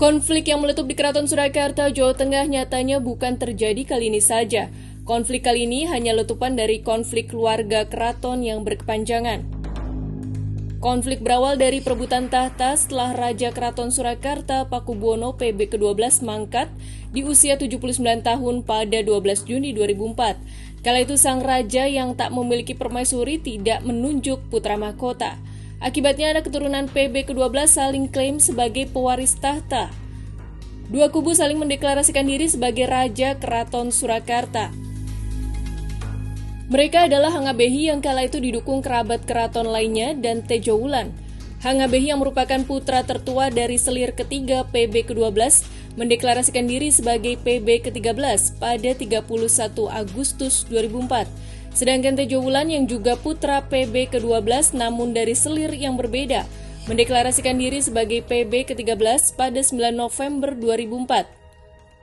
Konflik yang meletup di Keraton Surakarta, Jawa Tengah nyatanya bukan terjadi kali ini saja. Konflik kali ini hanya letupan dari konflik keluarga keraton yang berkepanjangan. Konflik berawal dari perebutan tahta setelah Raja Keraton Surakarta Pakubuwono PB ke-12 mangkat di usia 79 tahun pada 12 Juni 2004. Kala itu sang raja yang tak memiliki permaisuri tidak menunjuk putra mahkota. Akibatnya ada keturunan PB ke-12 saling klaim sebagai pewaris tahta. Dua kubu saling mendeklarasikan diri sebagai Raja Keraton Surakarta. Mereka adalah Hangabehi yang kala itu didukung kerabat keraton lainnya dan Tejo Wulan. Hangabehi yang merupakan putra tertua dari selir ketiga PB ke-12 mendeklarasikan diri sebagai PB ke-13 pada 31 Agustus 2004. Sedangkan Tejo Wulan yang juga putra PB ke-12 namun dari selir yang berbeda, mendeklarasikan diri sebagai PB ke-13 pada 9 November 2004.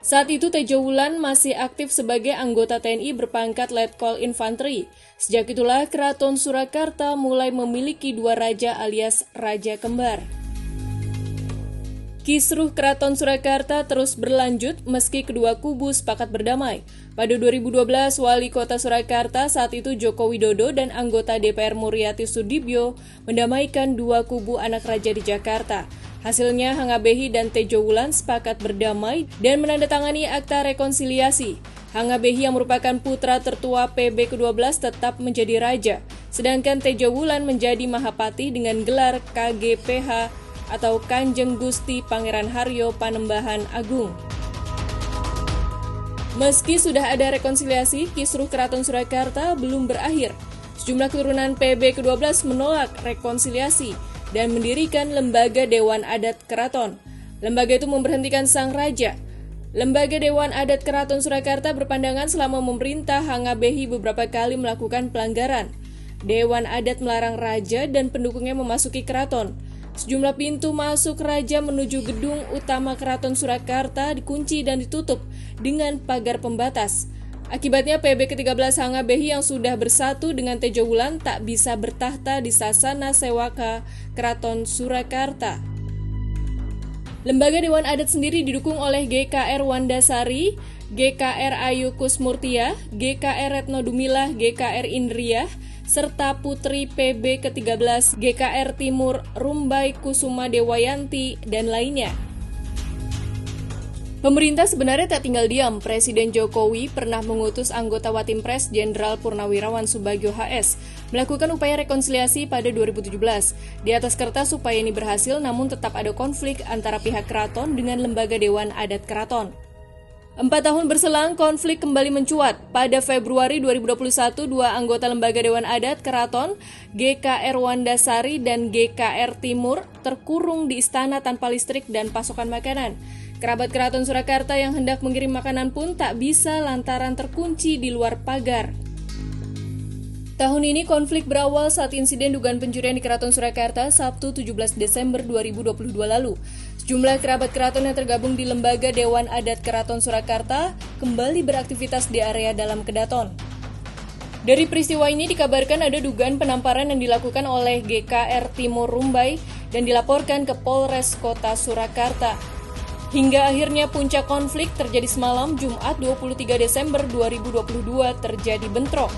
Saat itu Tejo Wulan masih aktif sebagai anggota TNI berpangkat Letkol Infanteri. Sejak itulah Keraton Surakarta mulai memiliki dua raja alias Raja Kembar. Kisruh Keraton Surakarta terus berlanjut meski kedua kubu sepakat berdamai. Pada 2012, Wali Kota Surakarta saat itu Joko Widodo dan anggota DPR Muriati Sudibyo mendamaikan dua kubu anak raja di Jakarta. Hasilnya Hangabehi dan Tejo Wulan sepakat berdamai dan menandatangani akta rekonsiliasi. Hangabehi yang merupakan putra tertua PB ke-12 tetap menjadi raja, sedangkan Tejo Wulan menjadi Mahapati dengan gelar KGPH atau Kanjeng Gusti Pangeran Haryo Panembahan Agung. Meski sudah ada rekonsiliasi, kisruh Keraton Surakarta belum berakhir. Sejumlah keturunan PB ke-12 menolak rekonsiliasi dan mendirikan Lembaga Dewan Adat Keraton. Lembaga itu memberhentikan sang raja. Lembaga Dewan Adat Keraton Surakarta berpandangan selama memerintah Hangabehi beberapa kali melakukan pelanggaran. Dewan Adat melarang raja dan pendukungnya memasuki keraton. Sejumlah pintu masuk raja menuju gedung utama Keraton Surakarta dikunci dan ditutup dengan pagar pembatas. Akibatnya PB ke-13 Hangabehi yang sudah bersatu dengan Tejo Wulan tak bisa bertahta di Sasana Sewaka Keraton Surakarta. Lembaga Dewan Adat sendiri didukung oleh GKR Wandasari, GKR Ayu Kusmurtia, GKR Retno Dumilah, GKR Indriah, serta Putri PB ke-13 GKR Timur Rumbai Kusuma Dewayanti dan lainnya. Pemerintah sebenarnya tak tinggal diam. Presiden Jokowi pernah mengutus anggota Watimpres Jenderal Purnawirawan Subagio HS melakukan upaya rekonsiliasi pada 2017. Di atas kertas upaya ini berhasil, namun tetap ada konflik antara pihak keraton dengan Lembaga Dewan Adat Keraton. 4 tahun berselang, konflik kembali mencuat. Pada Februari 2021, dua anggota Lembaga Dewan Adat Keraton, GKR Wandasari dan GKR Timur, terkurung di istana tanpa listrik dan pasokan makanan. Kerabat Keraton Surakarta yang hendak mengirim makanan pun tak bisa lantaran terkunci di luar pagar. Tahun ini konflik berawal saat insiden dugaan pencurian di Keraton Surakarta Sabtu 17 Desember 2022 lalu. Sejumlah kerabat keraton yang tergabung di Lembaga Dewan Adat Keraton Surakarta kembali beraktivitas di area dalam kedaton. Dari peristiwa ini dikabarkan ada dugaan penamparan yang dilakukan oleh GKR Timur Rumbai dan dilaporkan ke Polres Kota Surakarta. Hingga akhirnya puncak konflik terjadi semalam Jumat 23 Desember 2022 terjadi bentrok.